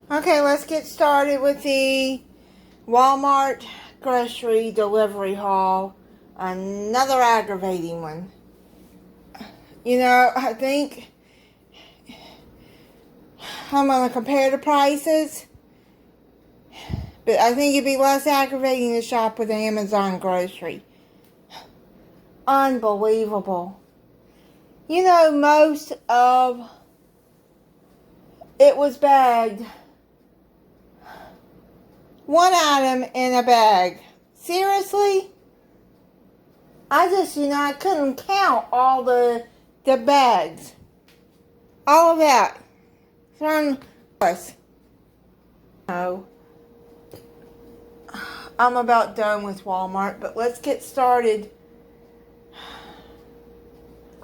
Okay, let's get started with the Walmart grocery delivery haul. Another aggravating one. You know, I think I'm going to compare the prices, but I think it'd be less aggravating to shop with Amazon grocery. Unbelievable. You know, most of it was bagged. One item in a bag. Seriously? I couldn't count all the bags. All of that. From us. No. I'm about done with Walmart, but let's get started.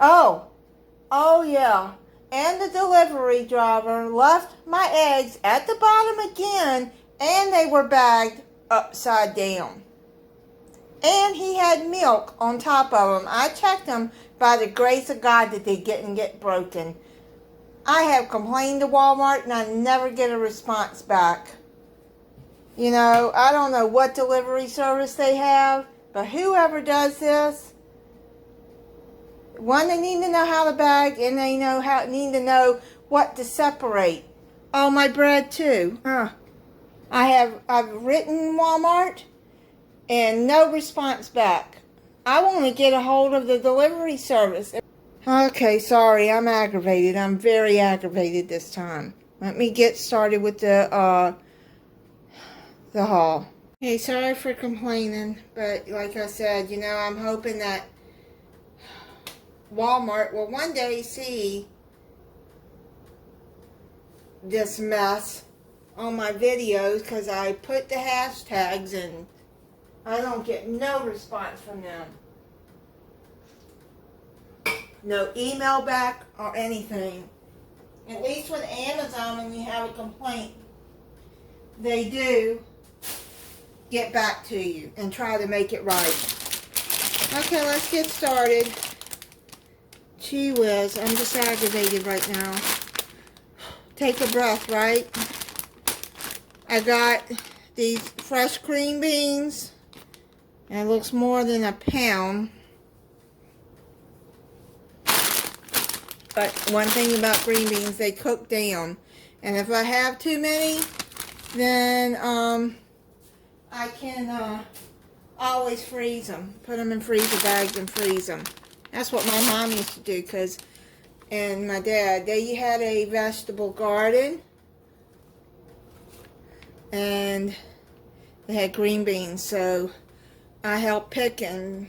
Oh yeah. And the delivery driver left my eggs at the bottom again, and they were bagged upside down. And he had milk on top of them. I checked them by the grace of God that they didn't get broken. I have complained to Walmart and I never get a response back. You know, I don't know what delivery service they have, but whoever does this, one, they need to know how to bag, and they need to know what to separate. Oh, my bread too. I've written Walmart and no response back. I want to get a hold of the delivery service. Okay, sorry, I'm aggravated. I'm very aggravated this time. Let me get started with the haul. Hey, sorry for complaining, but like I said, you know, I'm hoping that Walmart will one day see this mess on my videos, because I put the hashtags and I don't get no response from them. No email back or anything. At least with Amazon, when you have a complaint, they do get back to you and try to make it right. Okay, let's get started. Gee whiz, I'm just aggravated right now. Take a breath, right? I got these fresh green beans, and it looks more than a pound. But one thing about green beans, they cook down. And if I have too many, then I can always freeze them. Put them in freezer bags and freeze them. That's what my mom used to do, and my dad, they had a vegetable garden, and they had green beans, so I helped pick and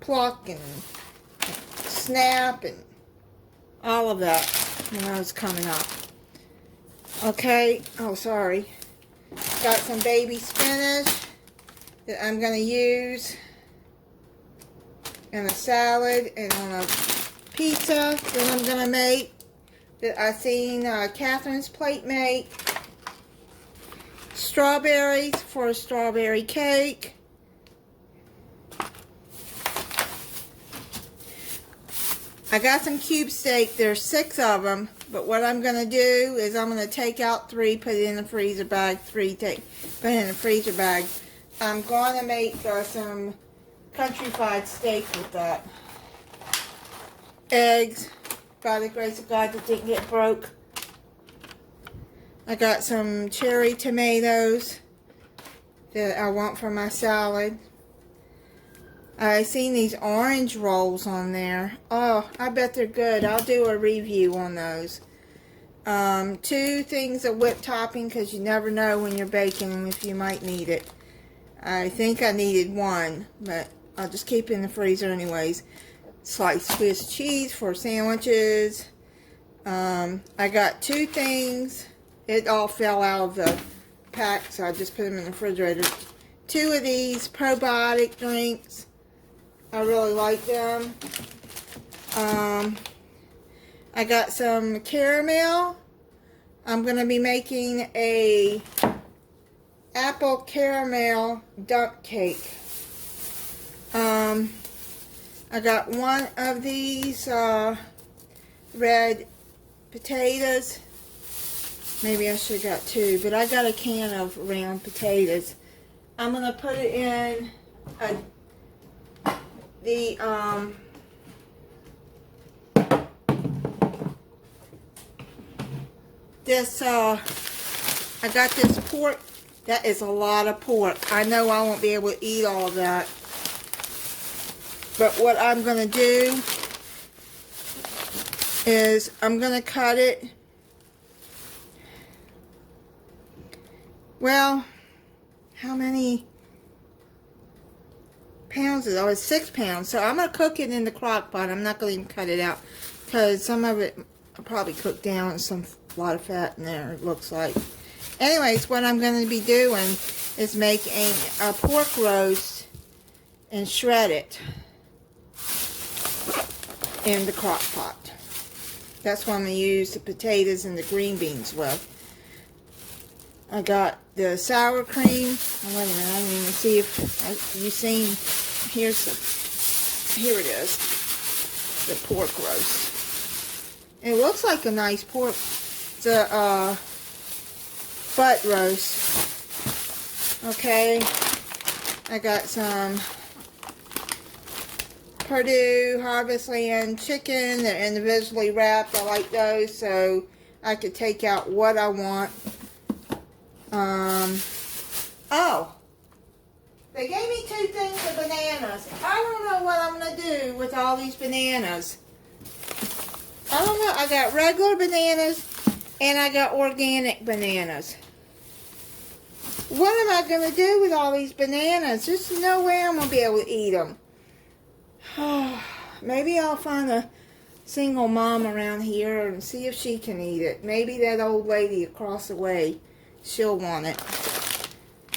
pluck and snap and all of that when I was coming up. Okay, oh sorry. Got some baby spinach that I'm going to use in a salad and on a pizza that I'm going to make, that I seen Catherine's plate make. Strawberries for a strawberry cake. I got some cube steak. There's 6 of them, but what I'm going to do is I'm going to take out 3, put it in the freezer bag, put it in the freezer bag. I'm going to make some country fried steak with that. Eggs, by the grace of God, that didn't get broke. I got some cherry tomatoes that I want for my salad. I seen these orange rolls on there. Oh, I bet they're good. I'll do a review on those. 2 things of whipped topping, because you never know when you're baking them if you might need it. I think I needed 1, but I'll just keep it in the freezer anyways. Sliced Swiss cheese for sandwiches. I got 2 things. It all fell out of the pack, so I just put them in the refrigerator. 2 of these probiotic drinks. I really like them. I got some caramel. I'm going to be making a apple caramel dump cake. I got 1 of these red potatoes Maybe I should have got 2, but I got a can of round potatoes. I'm going to put it in I got this pork. That is a lot of pork. I know I won't be able to eat all of that. But what I'm going to do is I'm going to cut it. Well, how many pounds is it? Oh, it's 6 pounds. So I'm going to cook it in the crock pot. I'm not going to even cut it out because some of it will probably cook down and a lot of fat in there, it looks like. Anyways, what I'm going to be doing is making a pork roast and shred it in the crock pot. That's what I'm going to use the potatoes and the green beans with. I got the sour cream. Oh, wait a minute, I didn't even see if you've seen. Here it is, the pork roast. It looks like a nice pork. It's a butt roast. Okay, I got some Purdue Harvest Land chicken. They're individually wrapped. I like those, so I could take out what I want. Oh, they gave me 2 things of bananas. I don't know what I'm going to do with all these bananas. I don't know. I got regular bananas and I got organic bananas. What am I going to do with all these bananas? There's no way I'm going to be able to eat them. Maybe I'll find a single mom around here and see if she can eat it. Maybe that old lady across the way, she'll want it.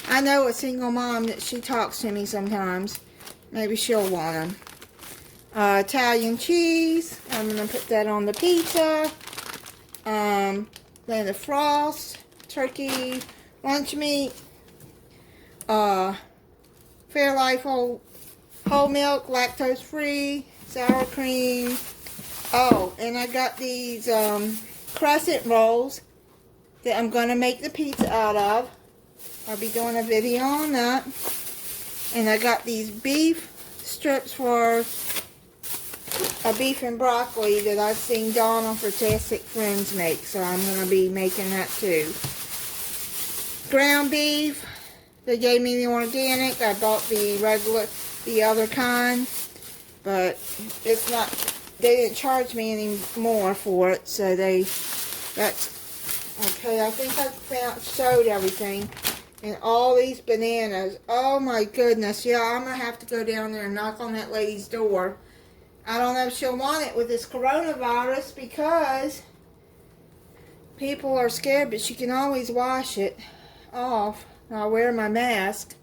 I know a single mom that she talks to me sometimes. Maybe she'll want them. Italian cheese. I'm going to put that on the pizza. Then the frost. Turkey lunch meat. Fairlife whole milk, lactose free, sour cream. Oh, and I got these crescent rolls that I'm going to make the pizza out of. I'll be doing a video on that. And I got these beef strips for a beef and broccoli that I've seen Donna for Fantastic Friends make. So I'm going to be making that too. Ground beef. They gave me the organic. I bought the regular, the other kind. But it's not, they didn't charge me any more for it. So that's, okay, I think I showed everything. And all these bananas. Oh my goodness. Yeah, I'm going to have to go down there and knock on that lady's door. I don't know if she'll want it with this coronavirus because people are scared, but she can always wash it off. I'll wear my mask.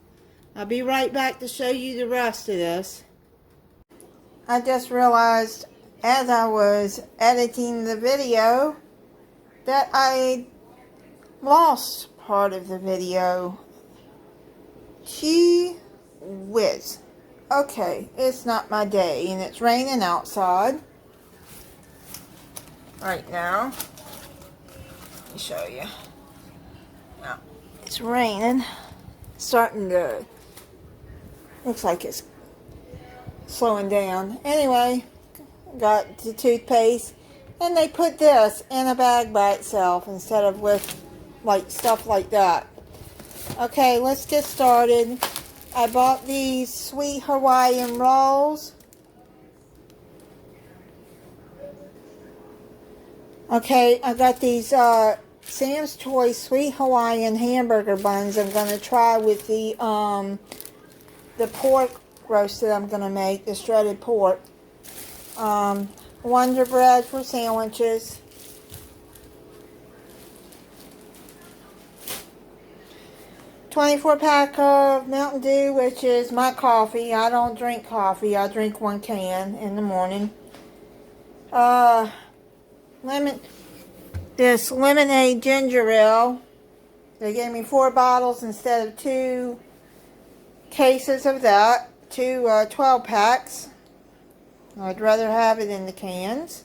I'll be right back to show you the rest of this. I just realized as I was editing the video that I lost part of the video. Gee whiz. Okay, it's not my day and it's raining outside right now. Let me show you. Now, it's raining. Starting to, looks like it's slowing down. Anyway, got the toothpaste and they put this in a bag by itself instead of with like stuff like that. Okay, let's get started. I bought these sweet Hawaiian rolls. Okay, I got these Sam's Choice sweet Hawaiian hamburger buns. I'm going to try with the pork roast that I'm going to make, the shredded pork. Wonder Bread for sandwiches. 24-pack of Mountain Dew, which is my coffee. I don't drink coffee. I drink 1 can in the morning. This lemonade ginger ale. They gave me 4 bottles instead of 2 cases of that. 2 12-packs. I'd rather have it in the cans.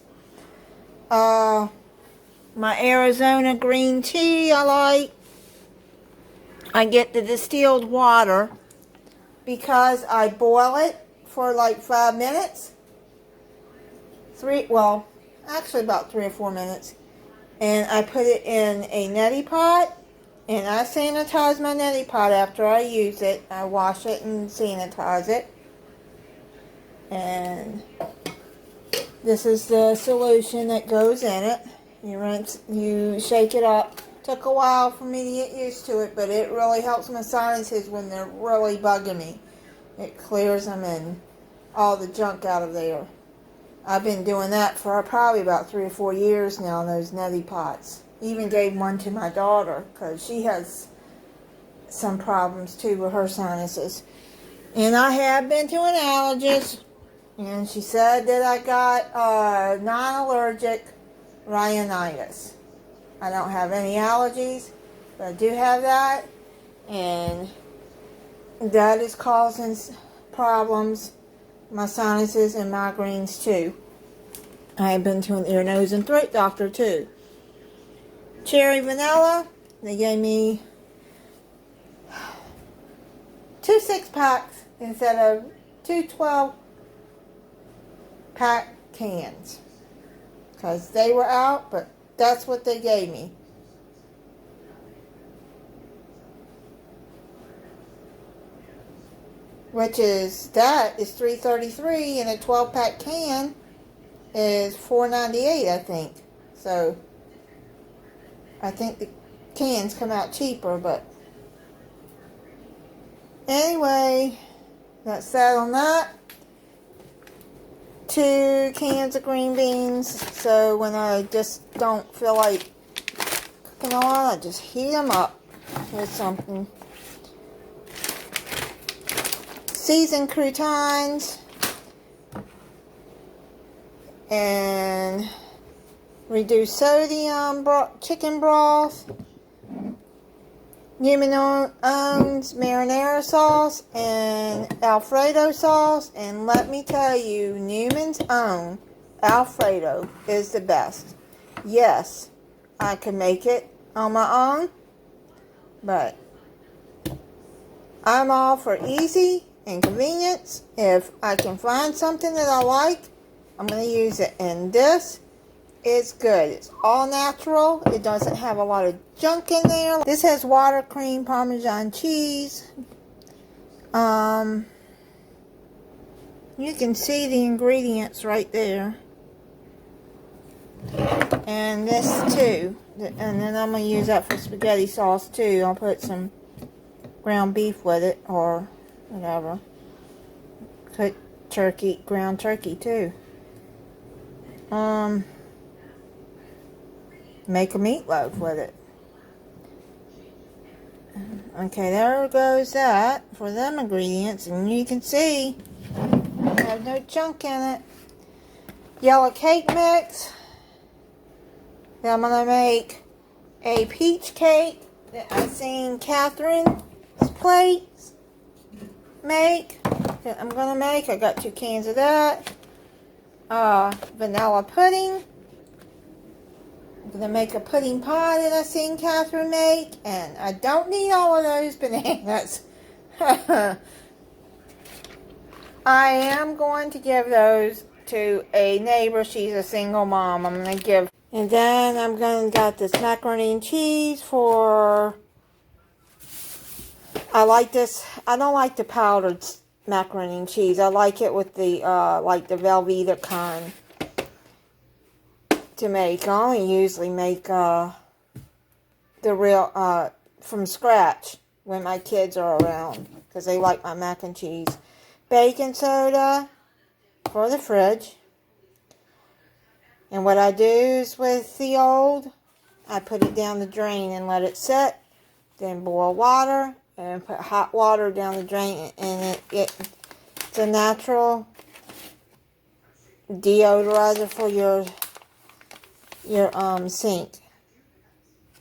My Arizona green tea I like. I get the distilled water because I boil it for like 5 minutes. Actually about 3 or 4 minutes. And I put it in a neti pot. And I sanitize my neti pot after I use it. I wash it and sanitize it. And this is the solution that goes in it. You shake it up. Took a while for me to get used to it, but it really helps my sinuses when they're really bugging me. It clears them and all the junk out of there. I've been doing that for probably about 3 or 4 years now in those neti pots. Even gave one to my daughter because she has some problems too with her sinuses. And I have been to an allergist, and she said that I got non-allergic rhinitis. I don't have any allergies, but I do have that, and that is causing problems, my sinuses and migraines too. I have been to an ear, nose, and throat doctor too. Cherry vanilla, they gave me 2 6-packs instead of 2 12-pack cans. Because they were out, but that's what they gave me. Which is $3.33, and a 12-pack can is $4.98, I think. So I think the cans come out cheaper, but anyway, that's that on that. 2 cans of green beans, so when I just don't feel like cooking on, I just heat them up with something. Seasoned croutons and reduced sodium chicken broth, Newman owns marinara sauce and Alfredo sauce, and let me tell you, Newman's own Alfredo is the best. Yes, I can make it on my own, but I'm all for easy and convenience. If I can find something that I like, I'm going to use it. And this is good. It's all natural. It doesn't have a lot of junk in there. This has water, cream, Parmesan cheese. You can see the ingredients right there. And this too. And then I'm going to use that for spaghetti sauce too. I'll put some ground beef with it or whatever. Put turkey, ground turkey too. Make a meatloaf with it. Okay, there goes that for them ingredients, and you can see I have no junk in it. Yellow cake mix. Then I'm gonna make a peach cake that I've seen Catherine's plates make. That I'm gonna make. I got 2 cans of that. Vanilla pudding. I'm going to make a pudding pie that I've seen Catherine make. And I don't need all of those bananas. I am going to give those to a neighbor. She's a single mom. I'm going to give. And then I'm going to got this macaroni and cheese for. I like this. I don't like the powdered macaroni and cheese. I like it with the like the Velveeta kind to make. I only usually make the real from scratch when my kids are around because they like my mac and cheese. Baking soda for the fridge. And what I do is with the old, I put it down the drain and let it set. Then boil water and put hot water down the drain, and it's a natural deodorizer for your sink.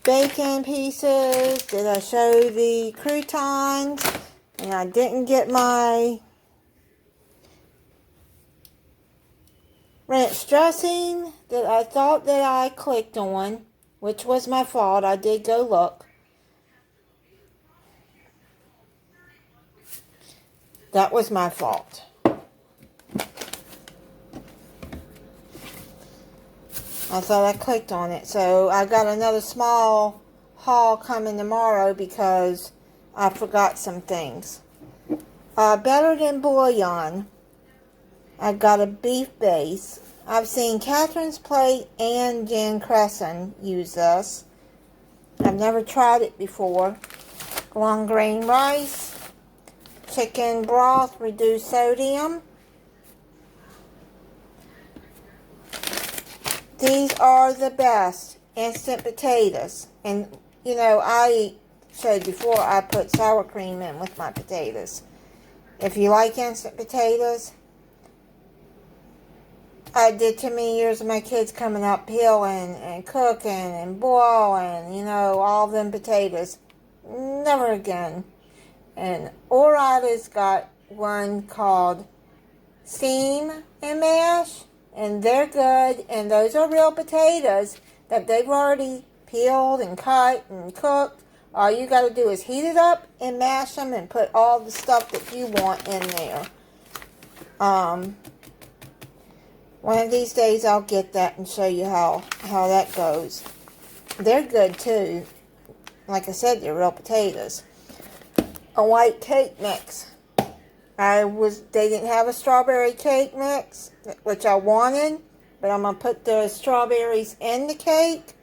Bacon pieces. Did I show the croutons? And I didn't get my ranch dressing that I thought that I clicked on. which was my fault. I did go look. That was my fault. I thought I clicked on it. So I got another small haul coming tomorrow because I forgot some things. Better than bouillon. I got a beef base. I've seen Catherine's Plate and Jan Crescent use this. I've never tried it before. Long grain rice. Chicken broth, reduced sodium. These are the best instant potatoes. And, you know, I said before I put sour cream in with my potatoes. If you like instant potatoes, I did too many years of my kids coming up peeling and cooking and boiling, you know, all them potatoes. Never again. And Orada's got one called Steam and Mash. And they're good, and those are real potatoes that they've already peeled and cut and cooked. All you got to do is heat it up and mash them and put all the stuff that you want in there. One of these days I'll get that and show you how that goes. They're good too. Like I said, they're real potatoes. A white cake mix. They didn't have a strawberry cake mix, which I wanted, but I'm going to put the strawberries in the cake,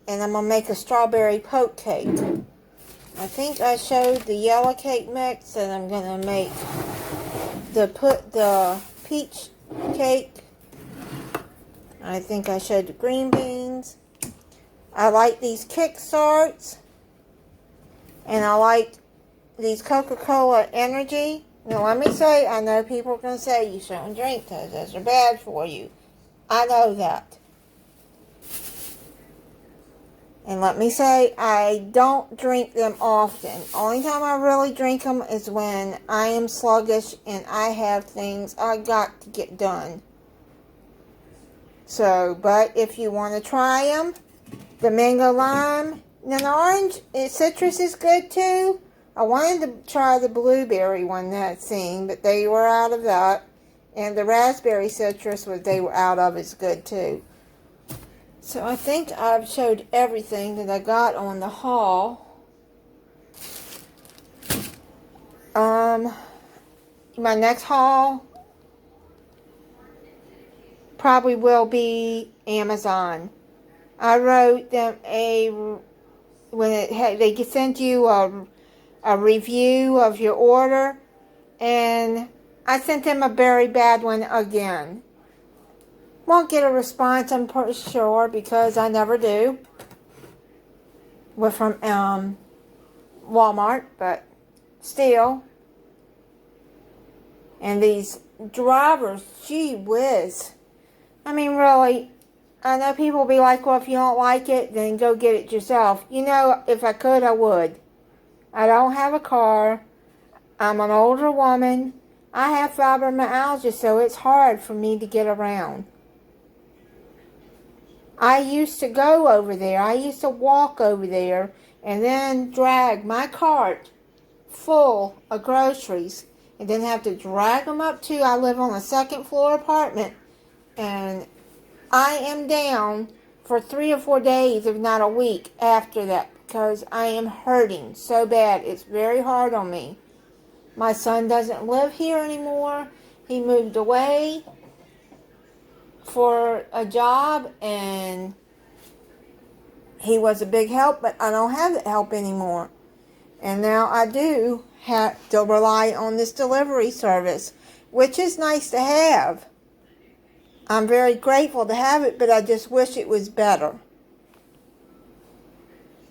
and I'm going to make a strawberry poke cake. I think I showed the yellow cake mix, and I'm going to make the peach cake. I think I showed the green beans. I like these Kickstarts, and I like these Coca-Cola Energy. Now, let me say, I know people are going to say you shouldn't drink those. Those are bad for you. I know that. And let me say, I don't drink them often. Only time I really drink them is when I am sluggish and I have things I got to get done. So, but if you want to try them, the mango lime and orange, citrus is good too. I wanted to try the blueberry one that I'd seen, but they were out of that. And the raspberry citrus, they were out of, is good too. So I think I've showed everything that I got on the haul. My next haul probably will be Amazon. I wrote them they sent you a review of your order, and I sent them a very bad one again. Won't get a response, I'm pretty sure, because I never do. We're from Walmart, but still. And these drivers, gee whiz. I mean, really, I know people will be like, well, if you don't like it, then go get it yourself. You know, if I could, I would. I don't have a car. I'm an older woman. I have fibromyalgia, so it's hard for me to get around. I used to go over there. I used to walk over there and then drag my cart full of groceries and then have to drag them up to, I live on a second floor apartment, and I am down for 3 or 4 days, if not a week after that, because I am hurting so bad. It's very hard on me. My son doesn't live here anymore. He moved away for a job, and he was a big help, but I don't have that help anymore. And now I do have to rely on this delivery service, which is nice to have. I'm very grateful to have it, but I just wish it was better.